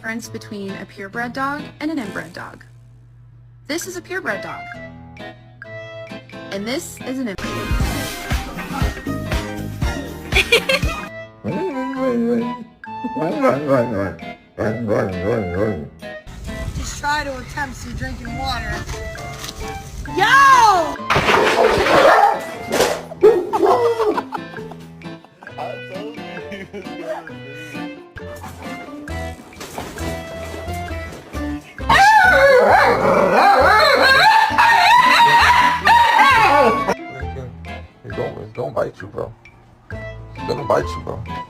difference between a purebred dog and an inbred dog. This is a purebred dog. And this is an inbred. Just try to attempt some drinking water. Yo! He's gonna bite you, bro. He's gonna bite you, bro.